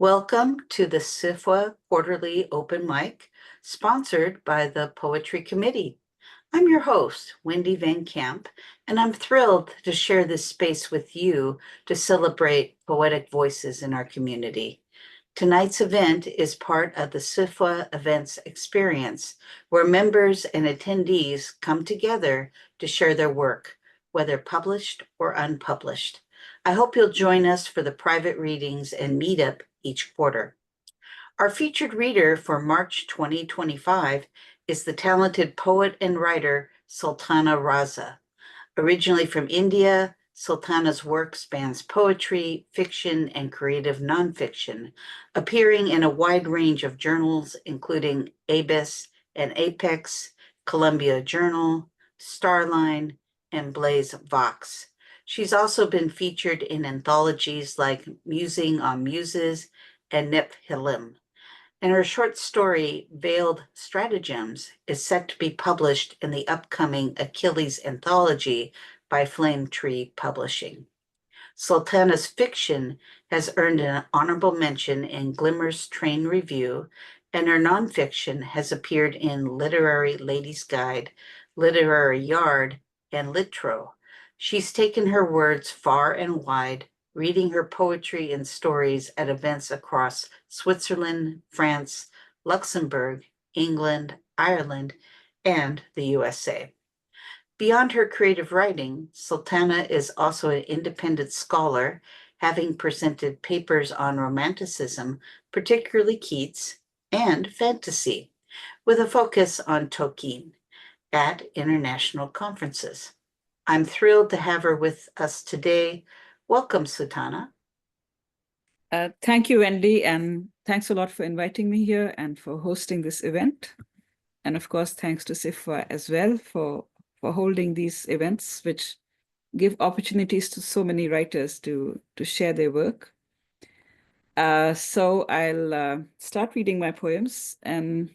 Welcome to the SFWA Quarterly Open Mic, sponsored by the Poetry Committee. I'm your host, Wendy Van Camp, and I'm thrilled to share this space with you to celebrate poetic voices in our community. Tonight's event is part of the SFWA Events Experience, where members and attendees come together to share their work, whether published or unpublished. I hope you'll join us for the private readings and meetup each quarter. Our featured reader for March 2025 is the talented poet and writer Sultana Raza. Originally from India, Sultana's work spans poetry, fiction, and creative nonfiction, appearing in a wide range of journals, including ABIS and Apex, Columbia Journal, Starline, and Blaze Vox. She's also been featured in anthologies like Musing on Muses and Nip Hilim. And her short story, Veiled Stratagems, is set to be published in the upcoming Achilles anthology by Flame Tree Publishing. Sultana's fiction has earned an honorable mention in Glimmer's Train Review, and her nonfiction has appeared in Literary Ladies Guide, Literary Yard, and Litro. She's taken her words far and wide, reading her poetry and stories at events across Switzerland, France, Luxembourg, England, Ireland, and the USA. Beyond her creative writing, Sultana is also an independent scholar, having presented papers on romanticism, particularly Keats, and fantasy, with a focus on Tolkien at international conferences. I'm thrilled to have her with us today. Welcome, Sultana. Thank you, Wendy, and thanks a lot for inviting me here and for hosting this event. And of course, thanks to SFWA as well for holding these events, which give opportunities to so many writers to share their work. So I'll start reading my poems. And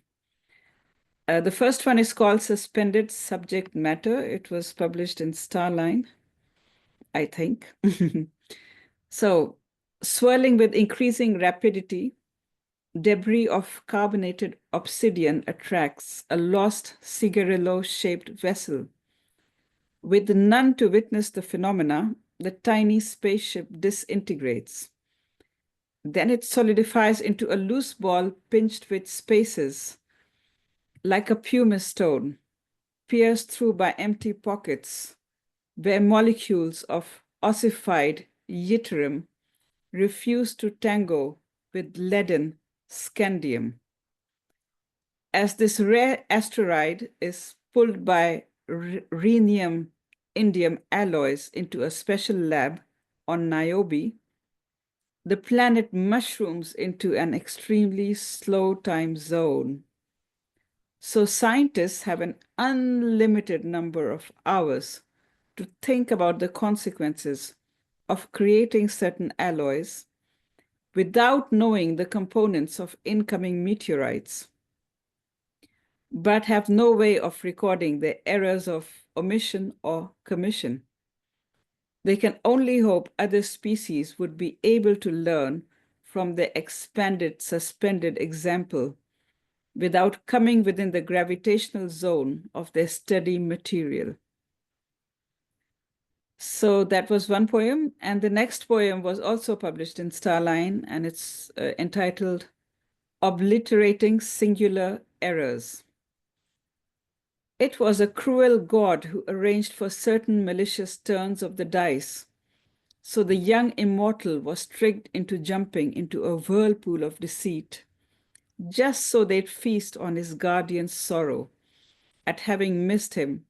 the first one is called Suspended Subject Matter. It was published in Starline, I think. So, swirling with increasing rapidity, debris of carbonated obsidian attracts a lost cigarillo-shaped vessel. With none to witness the phenomena, the tiny spaceship disintegrates. Then it solidifies into a loose ball pinched with spaces, like a pumice stone, pierced through by empty pockets, where molecules of ossified yttrium refuse to tango with leaden scandium. As this rare asteroid is pulled by rhenium-indium alloys into a special lab on Niobe, the planet mushrooms into an extremely slow time zone. So scientists have an unlimited number of hours to think about the consequences of creating certain alloys without knowing the components of incoming meteorites, but have no way of recording the errors of omission or commission. They can only hope other species would be able to learn from the expanded, suspended example without coming within the gravitational zone of their study material. So that was one poem. And the next poem was also published in Starline, and it's entitled Obliterating Singular Errors. It was a cruel god who arranged for certain malicious turns of the dice. So the young immortal was tricked into jumping into a whirlpool of deceit, just so they'd feast on his guardian's sorrow at having missed him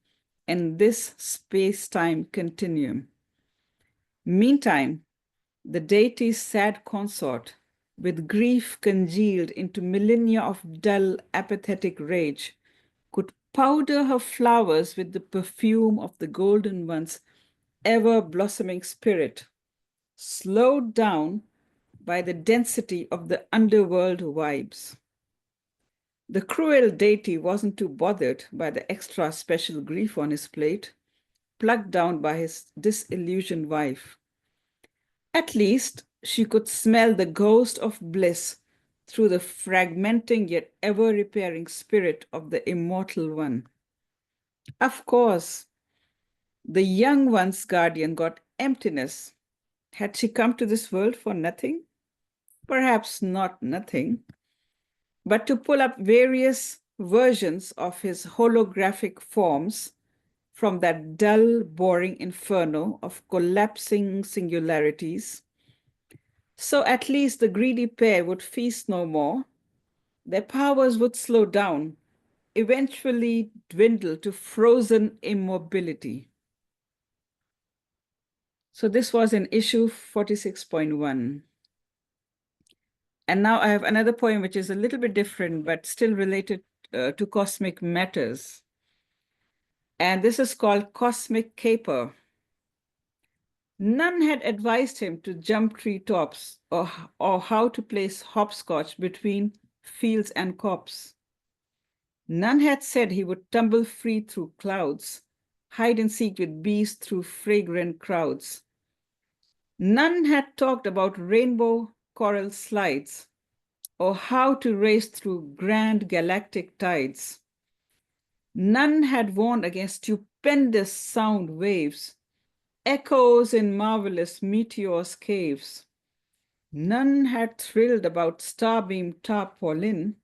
in this space-time continuum. Meantime, the deity's sad consort, with grief congealed into millennia of dull, apathetic rage, could powder her flowers with the perfume of the golden one's ever-blossoming spirit, slowed down by the density of the underworld vibes. The cruel deity wasn't too bothered by the extra special grief on his plate, plucked down by his disillusioned wife. At least she could smell the ghost of bliss through the fragmenting yet ever-repairing spirit of the immortal one. Of course, the young one's guardian got emptiness. Had she come to this world for nothing? Perhaps not nothing, but to pull up various versions of his holographic forms from that dull, boring inferno of collapsing singularities. So at least the greedy pair would feast no more. Their powers would slow down, eventually dwindle to frozen immobility. So this was in issue 46.1. And now I have another poem which is a little bit different, but still related to cosmic matters. And this is called Cosmic Caper. None had advised him to jump treetops or how to place hopscotch between fields and copse. None had said he would tumble free through clouds, hide and seek with bees through fragrant crowds. None had talked about rainbow coral slides or how to race through grand galactic tides. None had warned against stupendous sound waves, echoes in marvelous meteors' caves. None had thrilled about starbeam tarpaulin,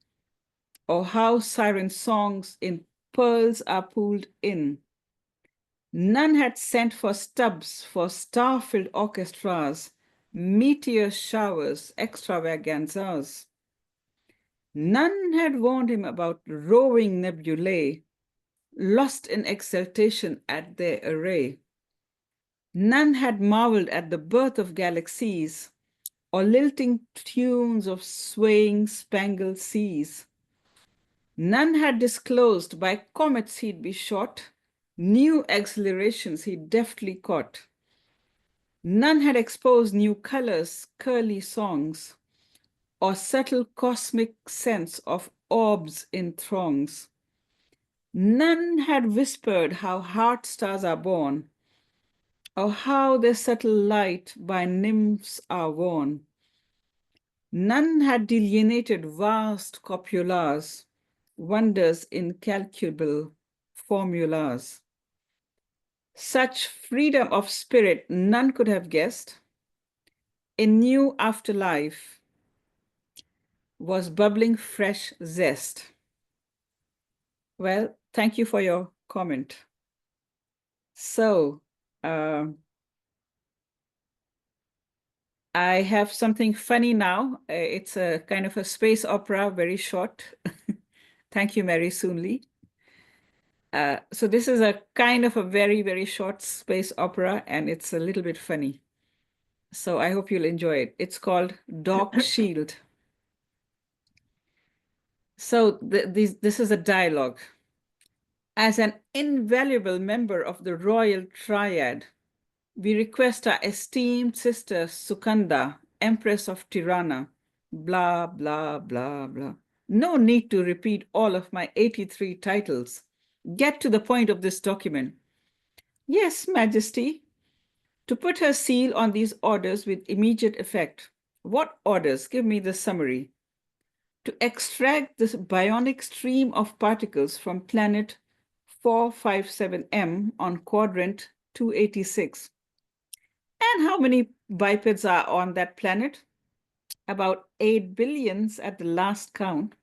or how siren songs in pearls are pooled in. None had sent for stubs for star-filled orchestras, meteor showers, extravaganzas. None had warned him about roving nebulae, lost in exultation at their array. None had marveled at the birth of galaxies, or lilting tunes of swaying spangled seas. None had disclosed by comets he'd be shot, new exhilarations he deftly caught. None had exposed new colors, curly songs, or subtle cosmic sense of orbs in throngs. None had whispered how heart stars are born, or how their subtle light by nymphs are worn. None had delineated vast copulas, wonders incalculable formulas. Such freedom of spirit none could have guessed. A new afterlife was bubbling fresh zest. Well, thank you for your comment. So, I have something funny now. It's a kind of a space opera, very short. Thank you, Mary Soonley. So this is a kind of a very, very short space opera, and it's a little bit funny. So I hope you'll enjoy it. It's called Dog Shield. So this is a dialogue. As an invaluable member of the royal triad, we request our esteemed sister Sukanda, Empress of Tirana, blah, blah, blah, blah. No need to repeat all of my 83 titles. Get to the point of this document. Yes, Majesty. To put her seal on these orders with immediate effect. What orders? Give me the summary. To extract this bionic stream of particles from planet 457M on quadrant 286. And how many bipeds are on that planet? About 8 billions at the last count.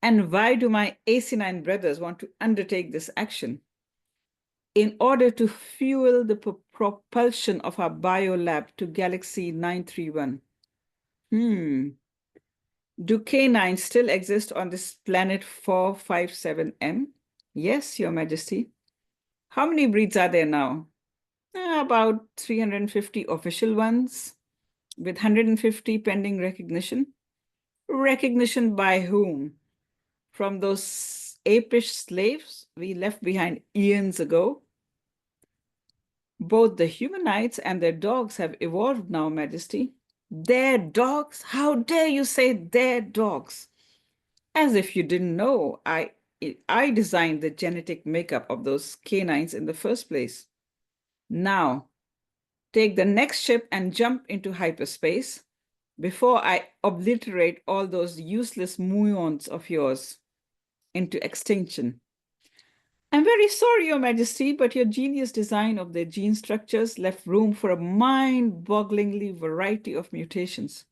And why do my AC9 brothers want to undertake this action? In order to fuel the propulsion of our biolab to Galaxy 931. Do canines still exist on this planet 457M? Yes, Your Majesty. How many breeds are there now? About 350 official ones, with 150 pending recognition. Recognition by whom? From those apish slaves we left behind eons ago? Both the humanites and their dogs have evolved now, Majesty. Their dogs? How dare you say their dogs? As if you didn't know, I designed the genetic makeup of those canines in the first place. Now, take the next ship and jump into hyperspace before I obliterate all those useless muons of yours into extinction. I'm very sorry, Your Majesty, but your genius design of their gene structures left room for a mind-bogglingly variety of mutations.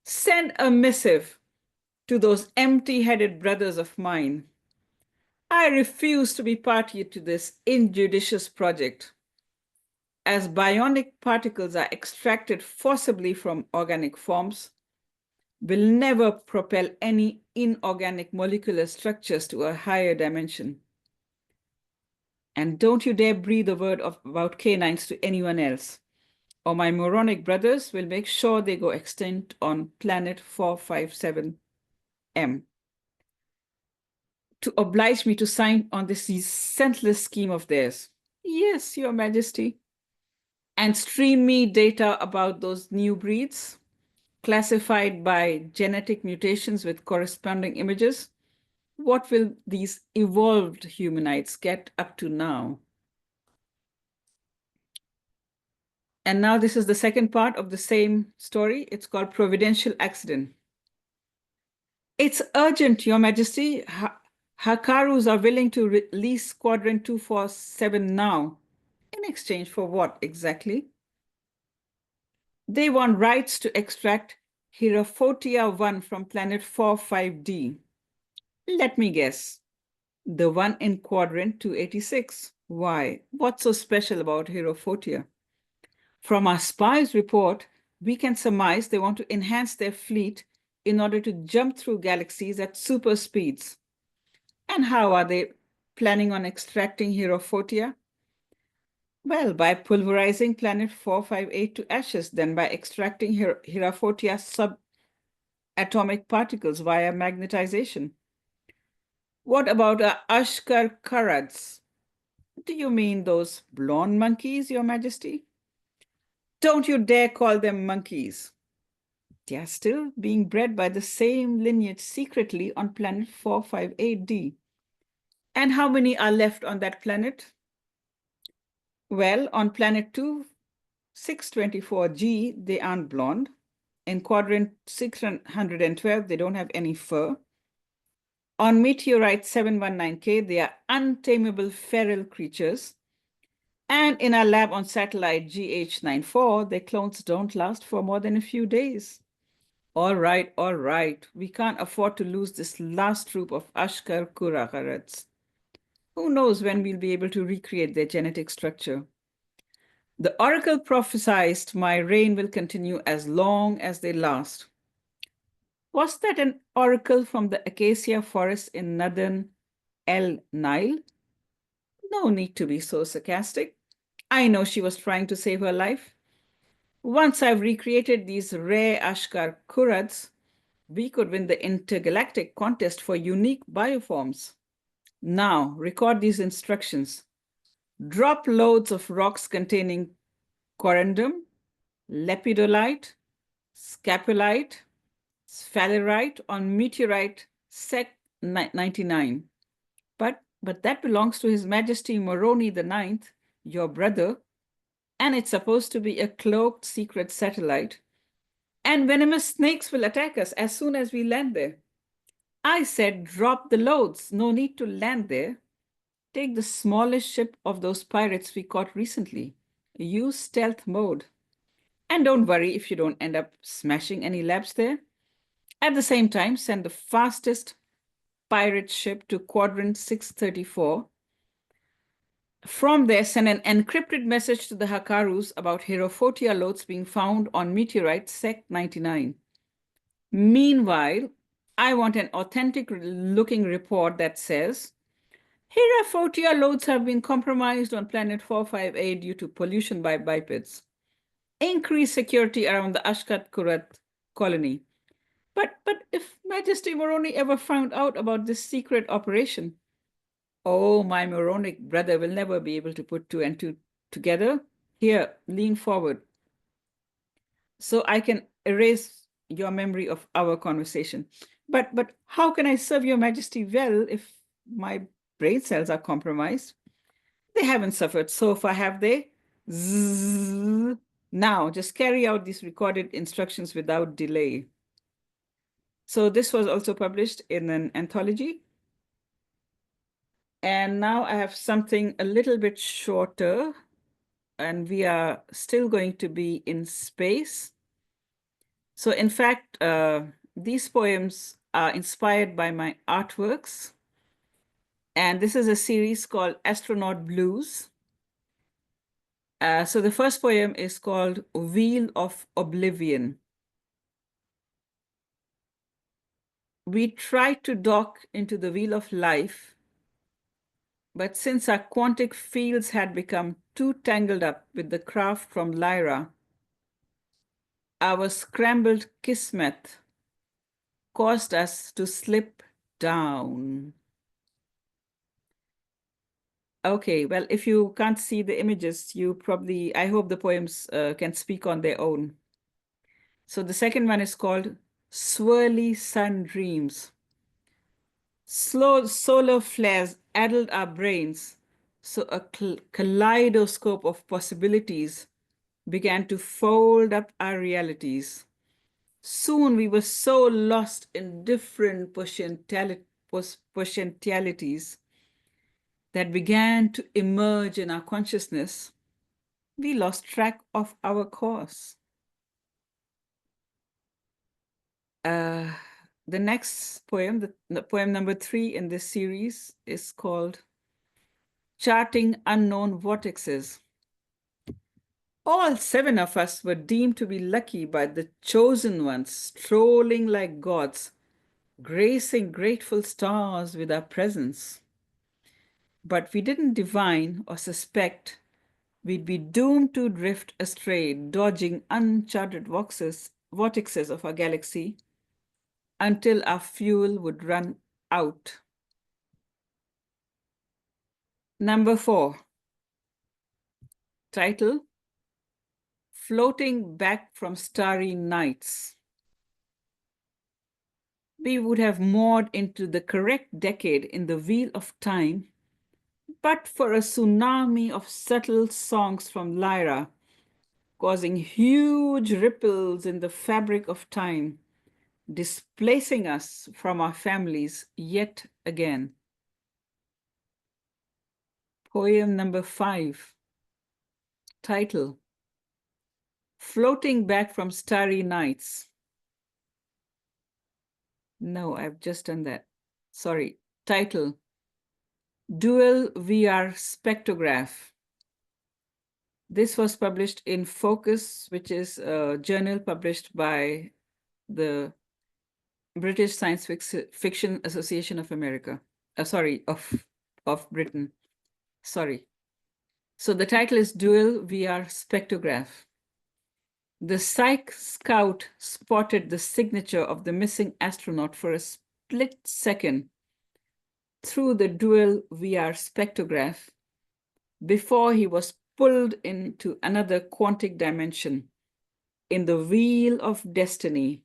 Send a missive to those empty-headed brothers of mine. I refuse to be party to this injudicious project. As bionic particles are extracted forcibly from organic forms, will never propel any inorganic molecular structures to a higher dimension. And don't you dare breathe a word about canines to anyone else, or my moronic brothers will make sure they go extinct on planet 457M. To oblige me to sign on this senseless scheme of theirs. Yes, Your Majesty. And stream me data about those new breeds, classified by genetic mutations with corresponding images. What will these evolved humanoids get up to now? And now this is the second part of the same story. It's called Providential Accident. It's urgent, Your Majesty. Hakarus are willing to release Squadron 247 now. In exchange for what exactly? They want rights to extract Hierophotia 1 from planet 45D. Let me guess. The one in Quadrant 286. Why? What's so special about Hierophotia? From our spies' report, we can surmise they want to enhance their fleet in order to jump through galaxies at super speeds. And how are they planning on extracting Hierophotia? Well, by pulverizing planet 458 to ashes, then by extracting Hierophotia subatomic particles via magnetization. What about Ashkar Karads? Do you mean those blonde monkeys, Your Majesty? Don't you dare call them monkeys. They are still being bred by the same lineage secretly on planet 458D. And how many are left on that planet? Well, on planet 624G, they aren't blonde. In quadrant 612, they don't have any fur. On meteorite 719K, they are untamable feral creatures. And in our lab on satellite GH94, their clones don't last for more than a few days. All right. We can't afford to lose this last troop of Ashkar Kurakarats. Who knows when we'll be able to recreate their genetic structure? The oracle prophesied my reign will continue as long as they last. Was that an oracle from the acacia forest in northern El Nile? No need to be so sarcastic. I know she was trying to save her life. Once I've recreated these rare Ashkar Kurads, we could win the intergalactic contest for unique bioforms. Now, record these instructions. Drop loads of rocks containing corundum, lepidolite, scapulite, sphalerite on meteorite Sec 99. But that belongs to His Majesty Moroni IX, your brother, and it's supposed to be a cloaked secret satellite. And venomous snakes will attack us as soon as we land there. I said drop the loads, no need to land there. Take the smallest ship of those pirates we caught recently. Use stealth mode. And don't worry if you don't end up smashing any labs there. At the same time, send the fastest pirate ship to quadrant 634. From there, send an encrypted message to the Hakarus about Hierophotia loads being found on meteorite Sec 99. Meanwhile, I want an authentic-looking report that says, Hierophotia loads have been compromised on planet 458 due to pollution by bipeds. Increase security around the Ashkat Kurat colony. But if Majesty Moroni ever found out about this secret operation, oh, my moronic brother will never be able to put two and two together. Here, lean forward so I can erase your memory of our conversation. But how can I serve your Majesty well if my brain cells are compromised? They haven't suffered so far, have they? Zzz. Now, just carry out these recorded instructions without delay. So this was also published in an anthology. And now I have something a little bit shorter, and we are still going to be in space. So in fact, these poems are inspired by my artworks. And this is a series called Astronaut Blues. So the first poem is called Wheel of Oblivion. We tried to dock into the wheel of life, but since our quantic fields had become too tangled up with the craft from Lyra, our scrambled kismet caused us to slip down. Okay, well, if you can't see the images, I hope the poems can speak on their own. So the second one is called Swirly Sun Dreams. Slow solar flares addled our brains, so a kaleidoscope of possibilities began to fold up our realities. Soon we were so lost in different potentialities that began to emerge in our consciousness, we lost track of our course. The next poem, the poem number 3 in this series, is called Charting Unknown Vortexes. All 7 of us were deemed to be lucky by the chosen ones, strolling like gods, gracing grateful stars with our presence. But we didn't divine or suspect we'd be doomed to drift astray, dodging uncharted vortexes of our galaxy until our fuel would run out. Number 4, title, Floating Back from Starry Nights. We would have moored into the correct decade in the wheel of time, but for a tsunami of subtle songs from Lyra, causing huge ripples in the fabric of time, displacing us from our families yet again. Poem number 5, title, Floating Back from Starry Nights. No, I've just done that. Sorry. Title, Dual VR Spectrograph. This was published in Focus, which is a journal published by the British Science Fiction Association of America. Of Britain. Sorry. So the title is Dual VR Spectrograph. The Psych Scout spotted the signature of the missing astronaut for a split second through the dual VR spectrograph before he was pulled into another quantic dimension in the wheel of destiny,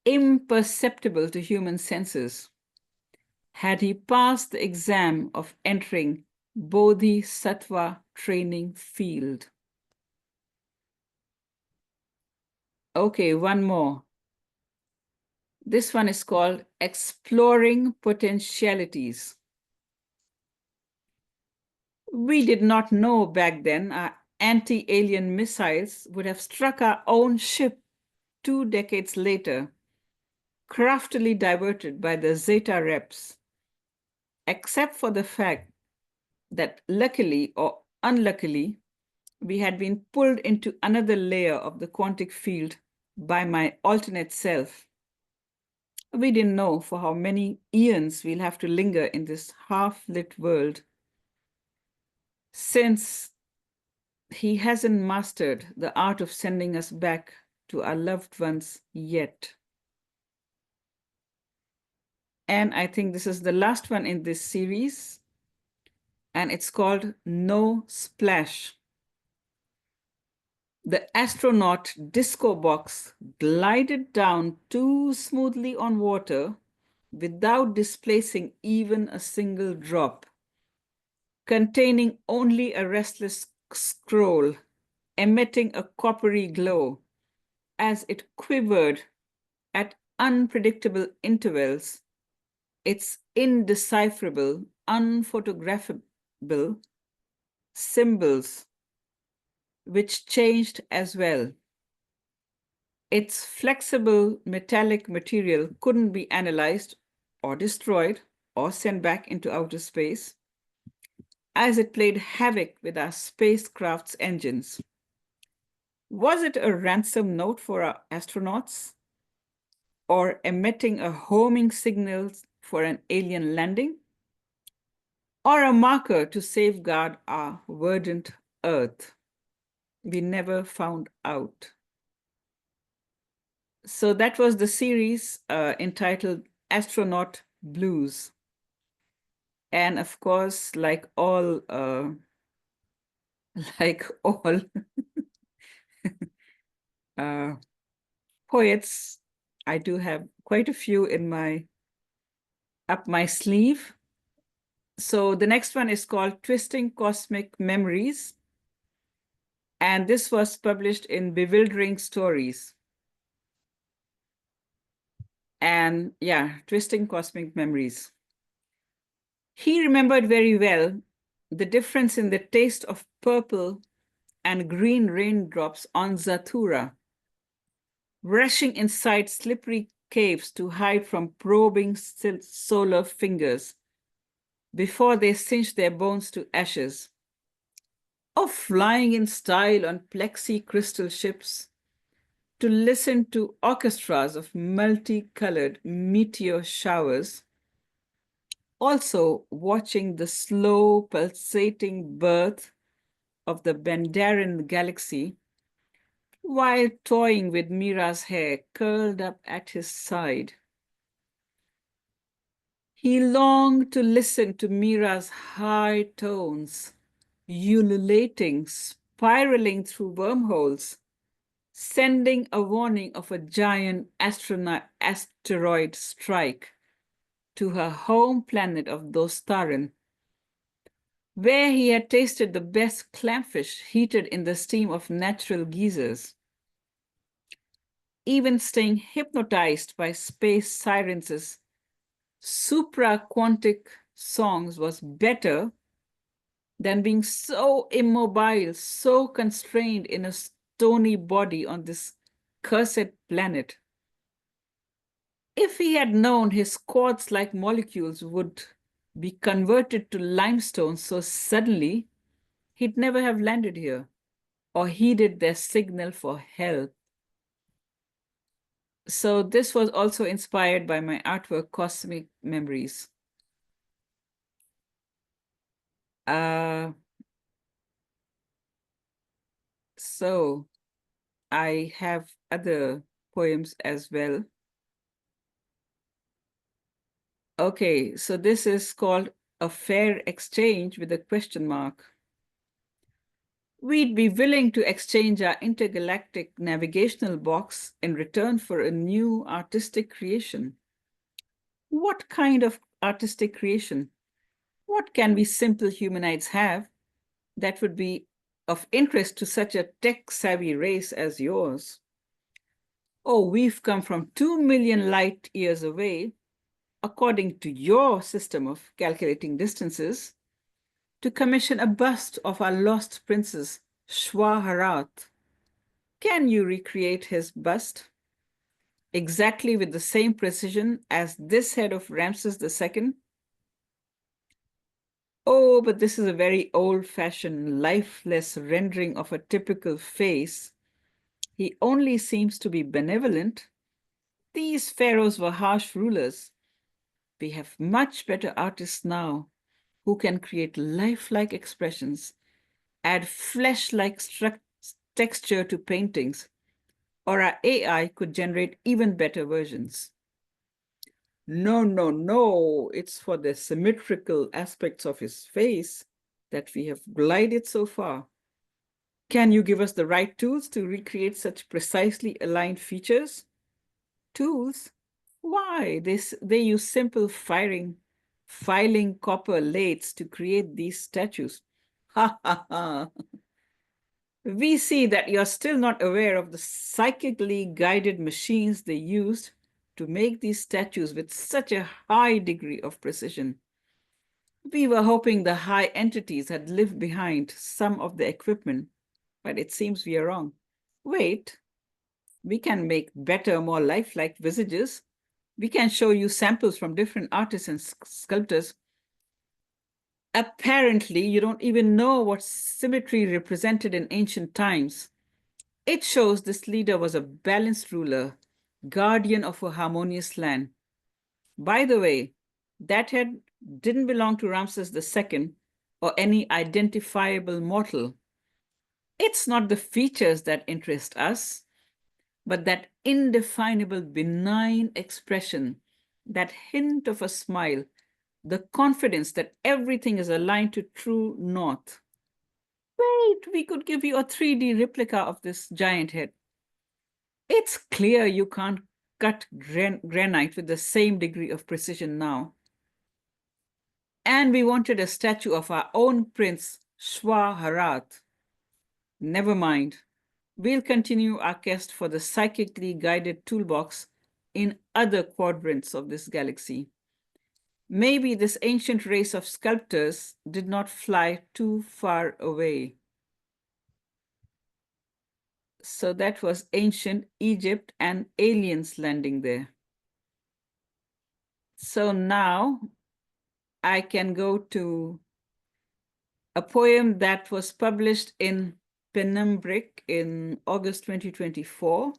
imperceptible to human senses. Had he passed the exam of entering Bodhisattva training field. Okay, one more. This one is called Exploring Potentialities. We did not know back then our anti-alien missiles would have struck our own ship 2 decades later, craftily diverted by the Zeta reps, except for the fact that luckily or unluckily, we had been pulled into another layer of the quantic field by my alternate self. We didn't know for how many eons we'll have to linger in this half-lit world, since he hasn't mastered the art of sending us back to our loved ones yet. And I think this is the last one in this series, and it's called No Splash. The astronaut disco box glided down too smoothly on water without displacing even a single drop, containing only a restless scroll, emitting a coppery glow as it quivered at unpredictable intervals. Its indecipherable, unphotographable symbols, which changed as well. Its flexible metallic material couldn't be analyzed or destroyed or sent back into outer space, as it played havoc with our spacecraft's engines. Was it a ransom note for our astronauts? Or emitting a homing signal for an alien landing? Or a marker to safeguard our verdant Earth? We never found out. So that was the series entitled Astronaut Blues. And of course, like all poets, I do have quite a few up my sleeve. So the next one is called Twisting Cosmic Memories. And this was published in Bewildering Stories. And yeah, Twisting Cosmic Memories. He remembered very well the difference in the taste of purple and green raindrops on Zathura, rushing inside slippery caves to hide from probing solar fingers before they cinched their bones to ashes, or flying in style on plexi crystal ships to listen to orchestras of multicolored meteor showers, also watching the slow pulsating birth of the Bendarin galaxy while toying with Mira's hair curled up at his side. He longed to listen to Mira's high tones, ululating, spiraling through wormholes, sending a warning of a giant asteroid strike to her home planet of Dostaran, where he had tasted the best clamfish heated in the steam of natural geysers. Even staying hypnotized by space sirens' supra-quantic songs was better than being so immobile, so constrained in a stony body on this cursed planet. If he had known his quartz-like molecules would be converted to limestone so suddenly, he'd never have landed here or heeded their signal for help. So this was also inspired by my artwork, Cosmic Memories. So I have other poems as well. Okay, so this is called A Fair Exchange with a question mark. We'd be willing to exchange our intergalactic navigational box in return for a new artistic creation. What kind of artistic creation? What can we simple humanites have that would be of interest to such a tech-savvy race as yours? Oh, we've come from 2 million light years away, according to your system of calculating distances, to commission a bust of our lost princess, Shwaharat. Can you recreate his bust exactly with the same precision as this head of Ramses II? Oh, but this is a very old-fashioned, lifeless rendering of a typical face. He only seems to be benevolent. These pharaohs were harsh rulers. We have much better artists now who can create lifelike expressions, add flesh-like texture to paintings, or our AI could generate even better versions. No, no, no, it's for the symmetrical aspects of his face that we have glided so far. Can you give us the right tools to recreate such precisely aligned features? Tools? Why? They use simple filing copper lathes to create these statues. Ha ha ha. We see that you're still not aware of the psychically guided machines they used to make these statues with such a high degree of precision. We were hoping the high entities had lived behind some of the equipment, but it seems we are wrong. Wait, we can make better, more lifelike visages. We can show you samples from different artists and sculptors. Apparently, you don't even know what symmetry represented in ancient times. It shows this leader was a balanced ruler, guardian of a harmonious land. By the way, that head didn't belong to Ramses II or any identifiable mortal. It's not the features that interest us, but that indefinable benign expression, that hint of a smile, the confidence that everything is aligned to true north. Wait, we could give you a 3D replica of this giant head. It's clear you can't cut granite with the same degree of precision now. And we wanted a statue of our own Prince Shwa. Never mind. We'll continue our quest for the psychically guided toolbox in other quadrants of this galaxy. Maybe this ancient race of sculptors did not fly too far away. So that was ancient Egypt and aliens landing there. So now I can go to a poem that was published in Penumbric in August 2024.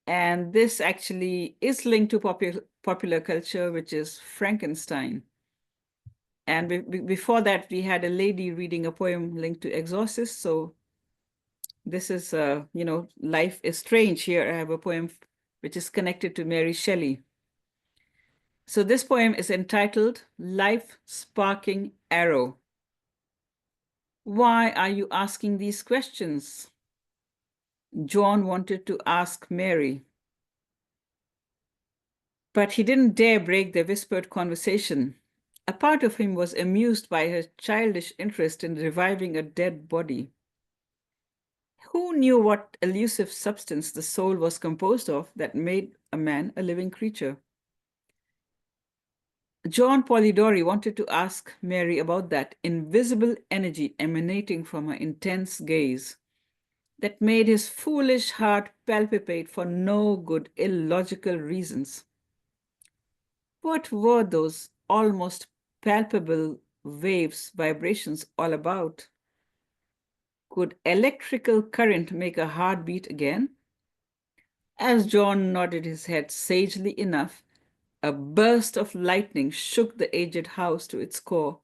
And this actually is linked to popular culture, which is Frankenstein. And before that, we had a lady reading a poem linked to Exorcist. So this is, Life is Strange. Here I have a poem which is connected to Mary Shelley. So this poem is entitled Life Sparking Arrow. Why are you asking these questions? John wanted to ask Mary, but he didn't dare break their whispered conversation. A part of him was amused by her childish interest in reviving a dead body. Who knew what elusive substance the soul was composed of that made a man a living creature? John Polidori wanted to ask Mary about that invisible energy emanating from her intense gaze that made his foolish heart palpitate for no good, illogical reasons. What were those almost palpable waves, vibrations all about? Could electrical current make a heart beat again? As John nodded his head sagely enough, a burst of lightning shook the aged house to its core,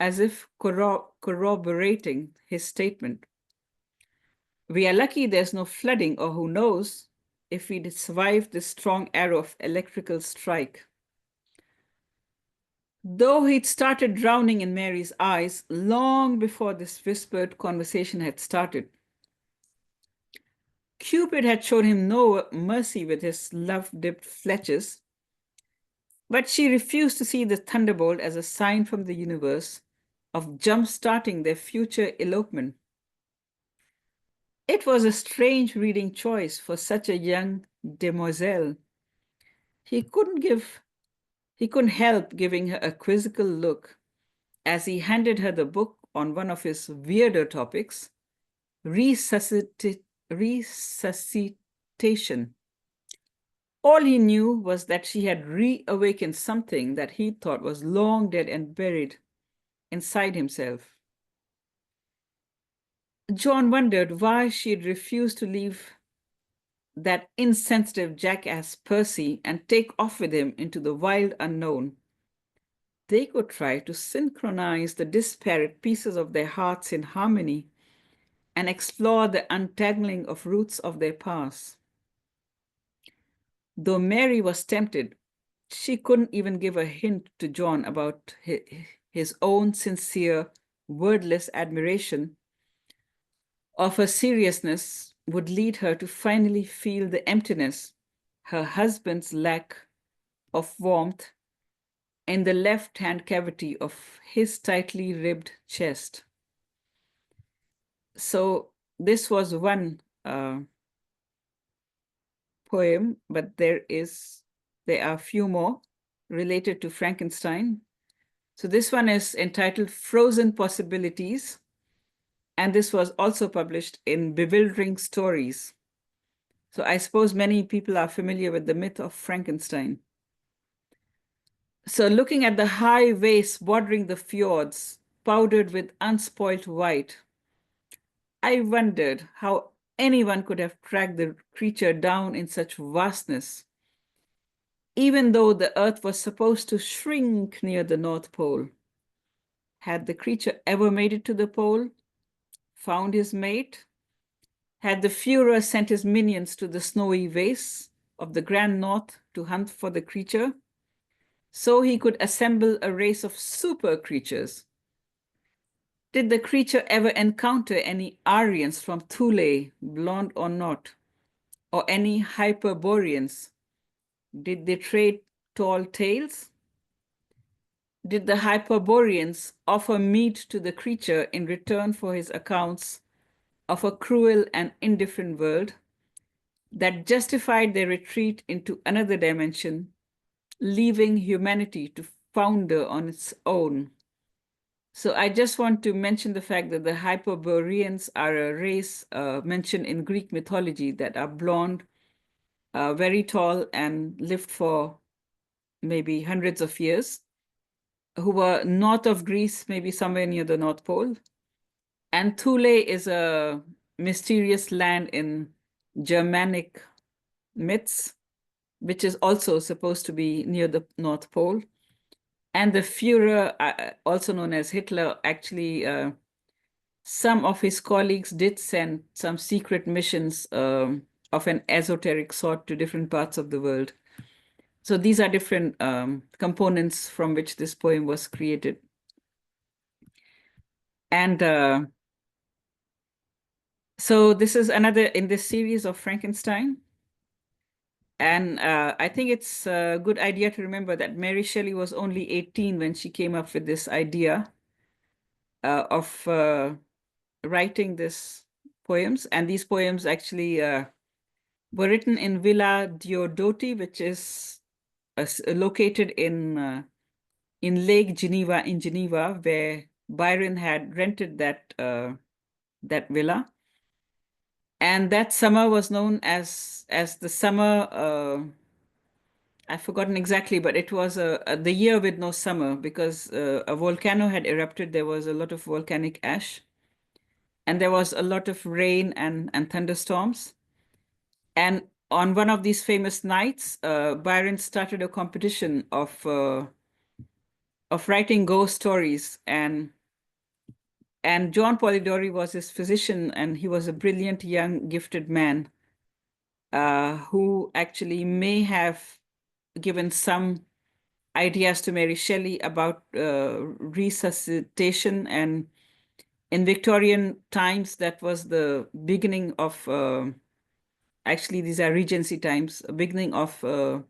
as if corroborating his statement. We are lucky there's no flooding, or who knows if we'd survived this strong arrow of electrical strike. Though he'd started drowning in Mary's eyes long before this whispered conversation had started. Cupid had shown him no mercy with his love-dipped fletches, but she refused to see the thunderbolt as a sign from the universe of jump-starting their future elopement. It was a strange reading choice for such a young demoiselle. He couldn't help giving her a quizzical look as he handed her the book on one of his weirder topics, resuscitation. All he knew was that she had reawakened something that he thought was long dead and buried inside himself. John wondered why she had refused to leave that insensitive jackass Percy and take off with him into the wild unknown. They could try to synchronize the disparate pieces of their hearts in harmony and explore the untangling of roots of their past. Though Mary was tempted, she couldn't even give a hint to John about his own sincere, wordless admiration of her seriousness would lead her to finally feel the emptiness, her husband's lack of warmth, in the left-hand cavity of his tightly ribbed chest. So this was one poem, but there are a few more related to Frankenstein. So this one is entitled Frozen Possibilities, and this was also published in Bewildering Stories. So I suppose many people are familiar with the myth of Frankenstein. So looking at the high wastes bordering the fjords, powdered with unspoilt white, I wondered how anyone could have tracked the creature down in such vastness, even though the earth was supposed to shrink near the North Pole. Had the creature ever made it to the pole, found his mate? Had the Führer sent his minions to the snowy wastes of the Grand North to hunt for the creature, so he could assemble a race of super creatures? Did the creature ever encounter any Aryans from Thule, blonde or not, or any Hyperboreans? Did they trade tall tales? Did the Hyperboreans offer meat to the creature in return for his accounts of a cruel and indifferent world that justified their retreat into another dimension, leaving humanity to founder on its own? So I just want to mention the fact that the Hyperboreans are a race mentioned in Greek mythology that are blonde, very tall, and lived for maybe hundreds of years, who were north of Greece, maybe somewhere near the North Pole. And Thule is a mysterious land in Germanic myths, which is also supposed to be near the North Pole. And the Führer, also known as Hitler, actually, some of his colleagues did send some secret missions of an esoteric sort to different parts of the world. So these are different components from which this poem was created. And so this is another in this series of Frankenstein. And I think it's a good idea to remember that Mary Shelley was only 18 when she came up with this idea of writing these poems. And these poems actually were written in Villa Diodati, which is located in Lake Geneva in Geneva, where Byron had rented that villa. And that summer was known as the summer. I've forgotten exactly, but it was the year with no summer, because a volcano had erupted. There was a lot of volcanic ash, and there was a lot of rain and thunderstorms. And on one of these famous nights, Byron started a competition of writing ghost stories, and John Polidori was his physician, and he was a brilliant young gifted man who actually may have given some ideas to Mary Shelley about resuscitation. And in Victorian times, that was the beginning of, actually these are Regency times, beginning of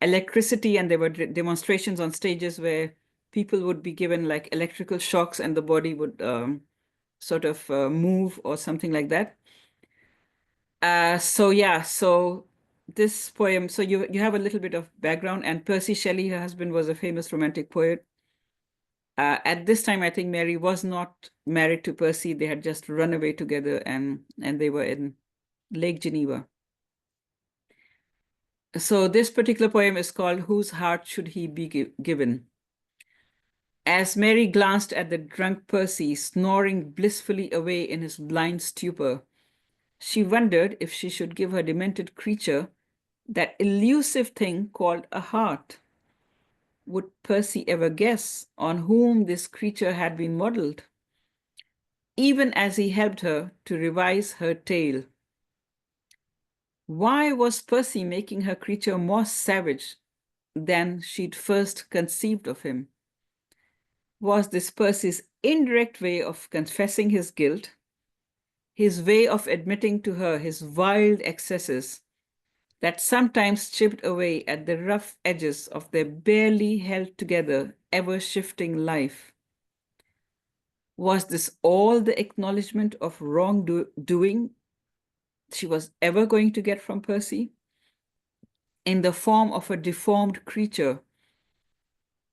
electricity, and there were demonstrations on stages where people would be given like electrical shocks and the body would sort of move or something like that. So this poem, so you have a little bit of background, and Percy Shelley, her husband, was a famous romantic poet. At this time, I think Mary was not married to Percy. They had just run away together, and they were in Lake Geneva. So this particular poem is called Whose Heart Should He Be Given? As Mary glanced at the drunk Percy snoring blissfully away in his blind stupor, she wondered if she should give her demented creature that elusive thing called a heart. Would Percy ever guess on whom this creature had been modeled? Even as he helped her to revise her tale. Why was Percy making her creature more savage than she'd first conceived of him? Was this Percy's indirect way of confessing his guilt, his way of admitting to her his wild excesses that sometimes chipped away at the rough edges of their barely held together, ever-shifting life? Was this all the acknowledgement of wrongdoing she was ever going to get from Percy? In the form of a deformed creature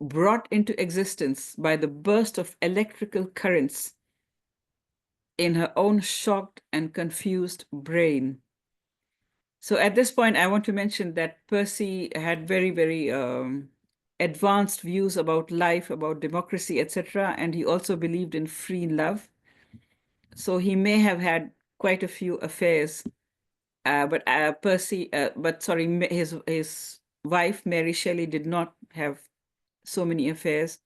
brought into existence by the burst of electrical currents in her own shocked and confused brain. So at this point, I want to mention that Percy had very, very advanced views about life, about democracy, etc. And he also believed in free love. So he may have had quite a few affairs. But his wife, Mary Shelley, did not have so many affairs.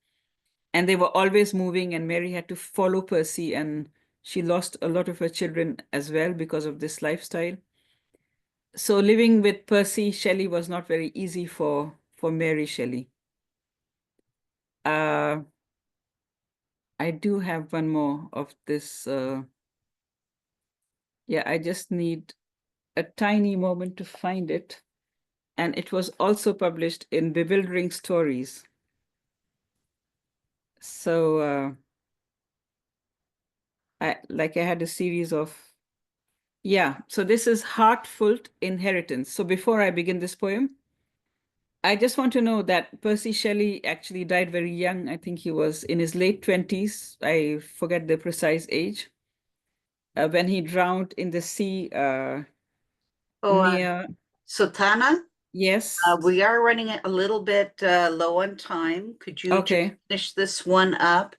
And they were always moving, and Mary had to follow Percy, and she lost a lot of her children as well because of this lifestyle. So living with Percy Shelley was not very easy for Mary Shelley. I do have one more of this. Yeah, I just need a tiny moment to find it. And it was also published in Bewildering Stories. So I had a series of, yeah, so this is Heartful Inheritance. So before I begin this poem, I just want to know that Percy Shelley actually died very young. I think he was in his late 20s. I forget the precise age. When he drowned in the sea near, Sultana, yes, we are running a little bit low on time. Could you just okay. finish this one up?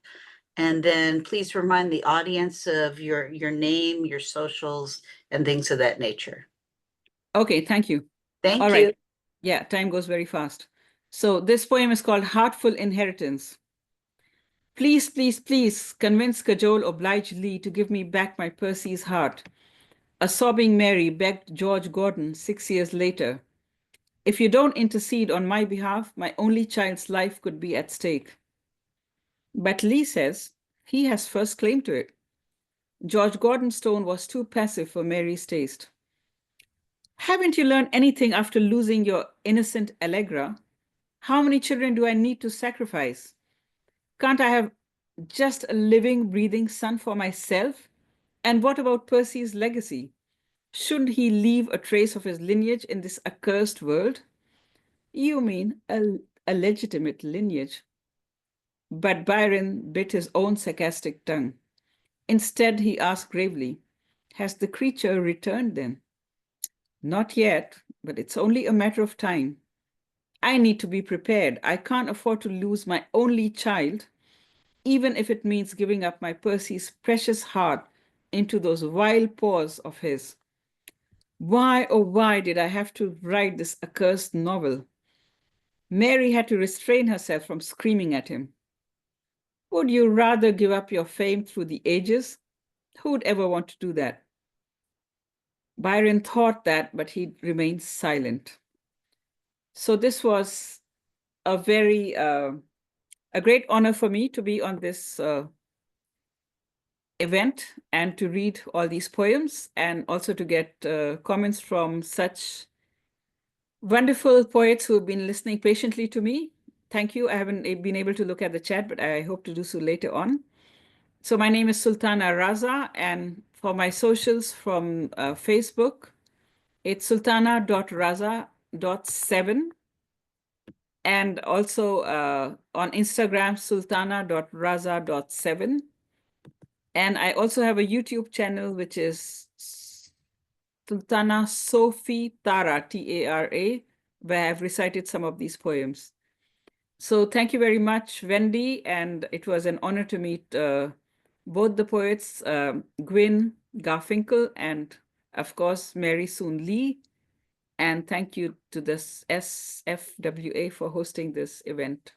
And then please remind the audience of your name, your socials, and things of that nature. Okay, thank you. All Thank right. you. Yeah, time goes very fast. So this poem is called Heartful Inheritance. Please, please, please convince, cajole, oblige Lee to give me back my Percy's heart. A sobbing Mary begged George Gordon 6 years later. If you don't intercede on my behalf, my only child's life could be at stake. But Lee says he has first claim to it. George Gordon's tone was too passive for Mary's taste. Haven't you learned anything after losing your innocent Allegra? How many children do I need to sacrifice? Can't I have just a living, breathing son for myself? And what about Percy's legacy? Shouldn't he leave a trace of his lineage in this accursed world? You mean a legitimate lineage. But Byron bit his own sarcastic tongue. Instead, he asked gravely, has the creature returned then? Not yet, but it's only a matter of time. I need to be prepared. I can't afford to lose my only child, even if it means giving up my Percy's precious heart into those wild paws of his. Why, oh, why did I have to write this accursed novel? Mary had to restrain herself from screaming at him. Would you rather give up your fame through the ages? Who would ever want to do that? Byron thought that, but he remained silent. So this was a very, a great honor for me to be on this event and to read all these poems and also to get comments from such wonderful poets who have been listening patiently to me. Thank you. I haven't been able to look at the chat, but I hope to do so later on. So my name is Sultana Raza, and for my socials from Facebook, it's sultana.raza.7, and also on Instagram, sultana.raza.7. And I also have a YouTube channel, which is Sultana Sophie Tara, Tara, where I've recited some of these poems. So thank you very much, Wendy, and it was an honor to meet both the poets, Gwyn Garfinkel and, of course, Mary Soon Lee. And thank you to the SFWA for hosting this event.